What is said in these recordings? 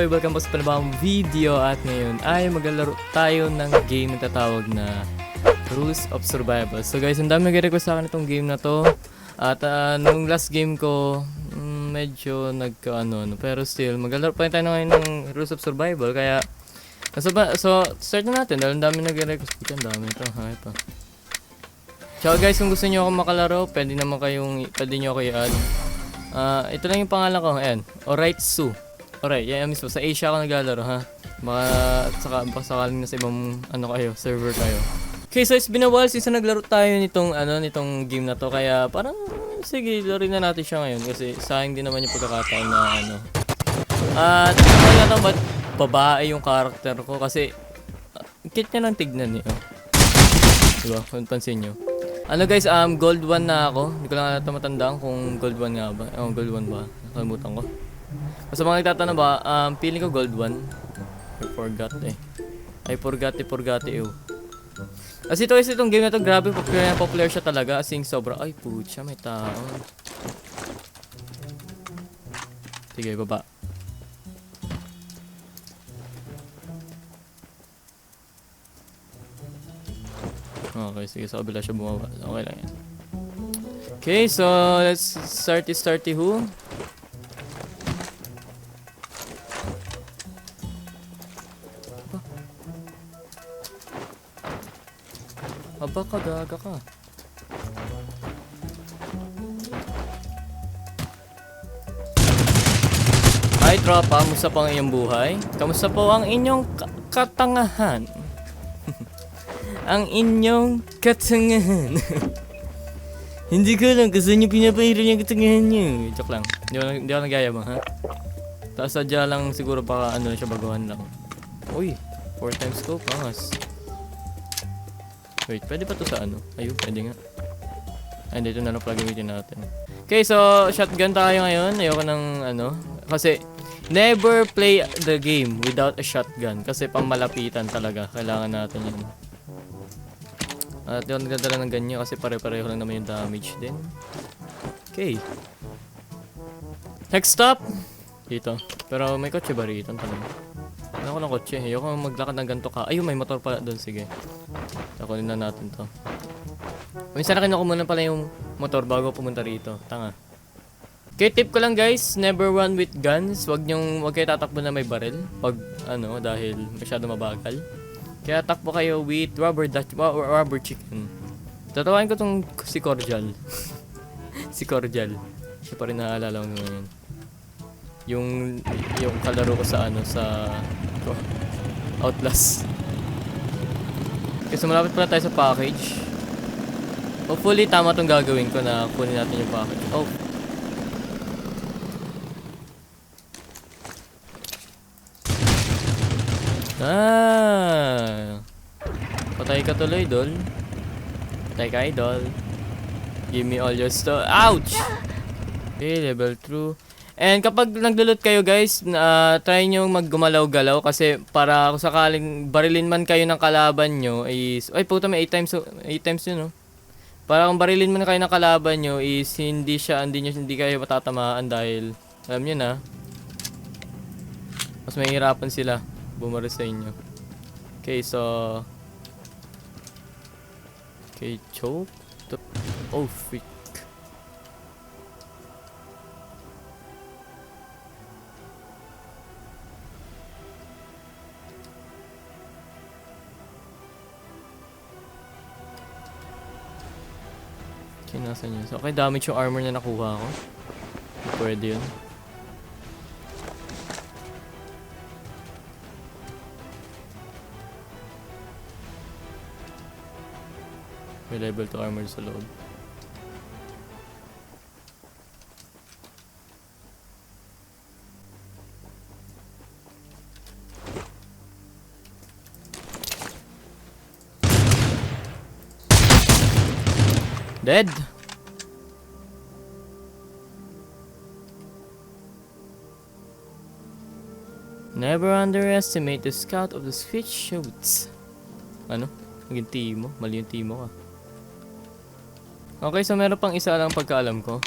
Welcome po sa panibagong video at ngayon ay maglalaro tayo ng game na tatawag na Rules of Survival. So guys, ang dami nag-request sa akin itong game na to. At nung last game ko, medyo pero still, maglalaro pa rin tayo ngayon ng Rules of Survival. Kaya, so start na natin dahil ang dami nag-request. Ang dami ito, ito. So guys, kung gusto nyo ako makalaro, pwede nyo ako i-add. Ito lang yung pangalan ko, ayan, Oraitsu. Alright, yan mismo. Sa Asia ako naglalaro, ha? Baka sakaling na sa ibang server kayo. Okay, so it's been a while since naglaro tayo nitong game na to. Kaya parang, sige, laruin na natin siya ngayon. Kasi sayang din naman yung pagkakataon na At wala natin ba't babae yung karakter ko. Kasi, cute niya lang tignan niyo. Diba? Kung pansin nyo. Guys, gold 1 na ako. Hindi ko lang matandaan kung gold 1 nga ba. Gold 1 ba? Nakalimutan ko. Sa mga nagtatanong ba, feeling ko gold 1. I forgot ew. Kasi itong game na to, grabe popular siya talaga. As in, sobra. Ay, putya, may tao. Sige, baba. Okay, sige, sa kabila siya bumaba. Okay lang yan. Okay, so let's start who? Aba ka, gaga ka. Hi tropa, kamusta po ang inyong buhay? Kamusta po ang inyong katangahan? Ang inyong katangahan. Hindi ko lang kasi nyo pinapahira yung katangahan nyo. Joke lang, hindi ako nagyayabang, ha? Tapos sadya lang siguro baka siya baguhan lang. Uy, 4 times scope, angas. Wait, pwede pa to sa Ayun, pwede nga. Ay, dito na lang pala gamitin natin. Okay, so shotgun tayo ngayon. Ayoko ng kasi never play the game without a shotgun. Kasi pamalapitan talaga. Kailangan natin yun. At yun, nagdadala ng ganyan kasi pare-pareho lang naman yung damage din. Okay. Next stop! Dito. Pero may kotse ba rito? Ako ng kotse. Ayoko maglakad ng ganito ka. Ayun, may motor pala doon. Sige. Takunin na natin to. Minsan na kinuha ko muna pala yung motor bago pumunta rito. Tanga. Okay, tip ko lang guys. Never run with guns. Huwag kayo tatakbo na may baril. Pag dahil masyado mabagal. Kaya takbo kayo with rubber chicken. Tatawagin ko tong si Cordial. Si Cordial. Siya pa rin naaalala ko ngayon. Yung kalaro ko sa Outlast. Kasi malapit pala tayo sa package. Hopefully tama tong gagawin ko na kunin natin yung package. Oh. Patay ka tuloy, idol. Patay ka, idol. Give me all your stuff. Ouch! Okay, level 2. And kapag naglulot kayo guys, try nyo maggumalaw-galaw kasi para kung sakaling barilin man kayo ng kalaban nyo is... Ay puta, may 8 times yun, no? Para kung barilin man kayo ng kalaban nyo is hindi kayo matatamaan dahil alam nyo na mas mahihirapan sila bumaril sa inyo. Okay, so... Okay, choke. Oh, freak. Okay, nasan yun? So, okay, damage yung armor na nakuha ko. Pwede yun. May level 2 armor sa loob. Dead. Never underestimate the scout of the switch shoots. Ano? Naging timo? Mali yung timo ka. Okay, so meron pang isa lang pagkaalam ko.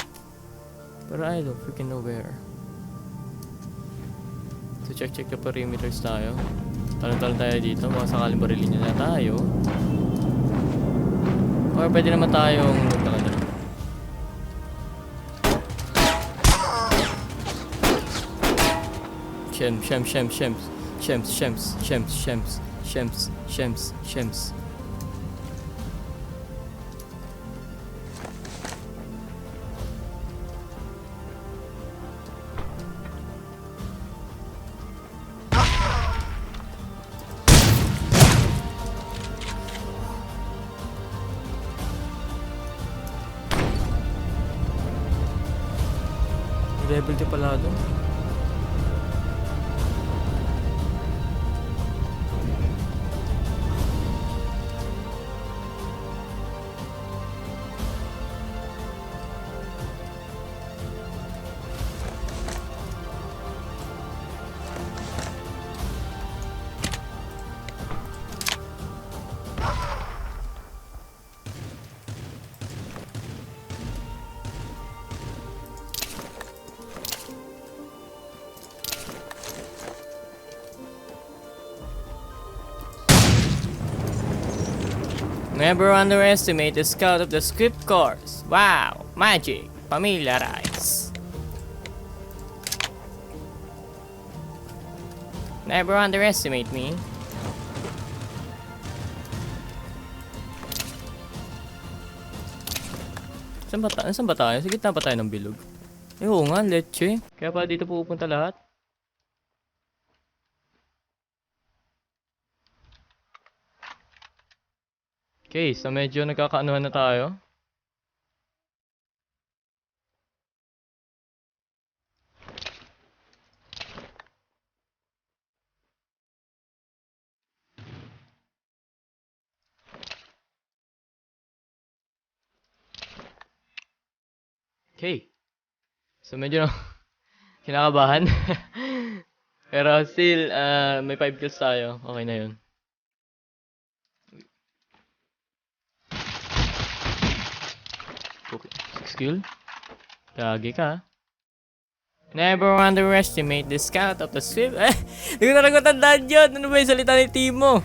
Pero I don't freaking know where. So check the perimeters tayo. Talon tayo dito. Baka sakaling barilin niya na tayo. Or pwede naman tayong magtakala. Shems. Level di pala doon. Never underestimate the scout of the script course. Wow, magic. Familiarize. Never underestimate me. Saan ba tayo? Sa gitna ba tayo ng bilog? Oo nga, leche. Kaya pala dito pupunta lahat. Okay, so medyo nagkakaanuhan na tayo. Okay. So medyo kinakabahan. Pero still, may 5 kills tayo. Okay na yun. Okay. 6 kill? Gagi ka. Never underestimate the scout of the swift. Hindi ko talaga tandaan yun. Ano ba yung salita ni Timo?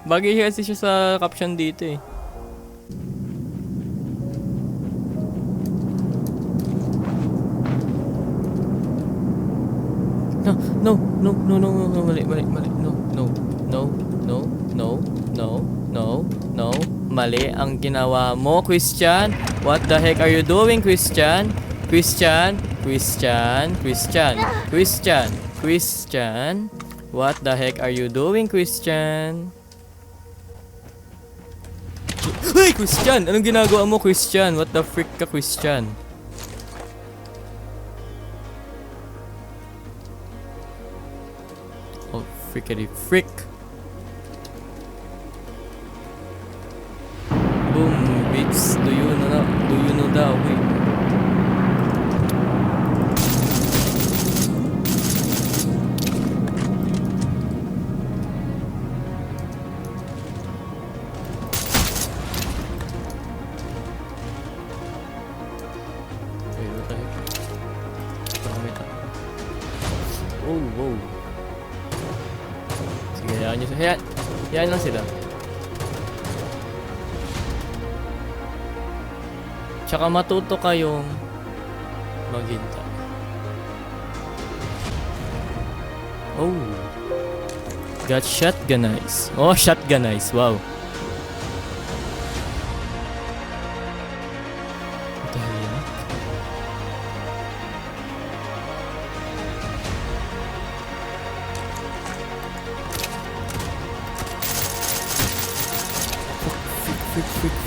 Bagay kasi siya sa caption dito eh. No, mali ang ginawa mo, Christian. What the heck are you doing, Christian? Christian. What the heck are you doing, Christian? Hey, Christian! Anong ginagawa mo, Christian? What the frick ka, Christian? Oh, frickety frick. Boom, bitch. Do you know the way? Okay, what the heck? Oh, wow. Sige, hayaan nyo. Hayaan lang sila. Tsaka matuto kayong maghintay. Oh. Got shotgunized. Oh, shotgunized. Wow. What the hell yan? Frick.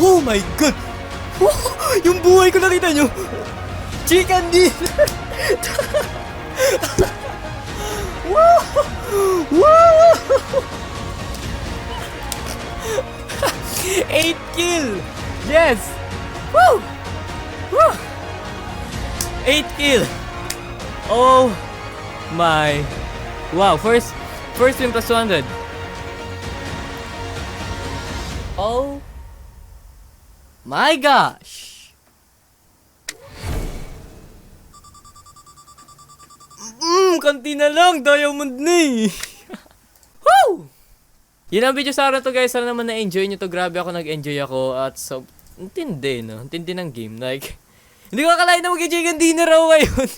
Oh my god! Yung buhay ko, nakita nyo! Chicken dinner! Woo! Woo! 8 kill! Yes! Woo! Woo! 8 kill! Oh my... Wow, first win plus 200. Oh my gosh! Kanti na lang, diamond na eh. Woo! Yun ang video sa araw to guys, sana naman na-enjoy nyo to. Grabe ako, nag-enjoy ako at so, intindi no, intindi ng game. Like, hindi ko akalain na mag-chicken dinner ako ngayon.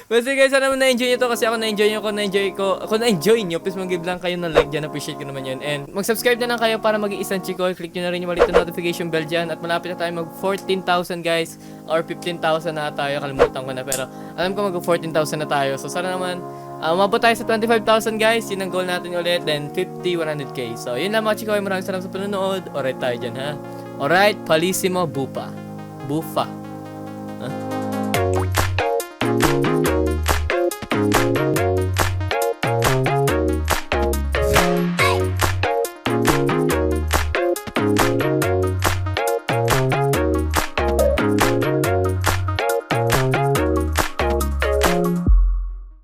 Basta guys, sana naman na-enjoy nyo to kasi ako na-enjoy nyo, kung na-enjoy nyo, please mag-give lang kayo ng like dyan, appreciate ko naman yun. And mag-subscribe na lang kayo para maging isang chiko, click nyo na rin yung maliit na notification bell dyan. At malapit na tayo mag 14,000 guys, or 15,000 na tayo, kalimutan ko na. Pero alam ko mag 14,000 na tayo, so sana naman umabot tayo sa 25,000 guys, yun ang goal natin ulit, then 50, 100k. So yun lang mga chiko, maraming salamat sa panonood. Alright tayo dyan ha. Alright, palissimo, bufa. Huh?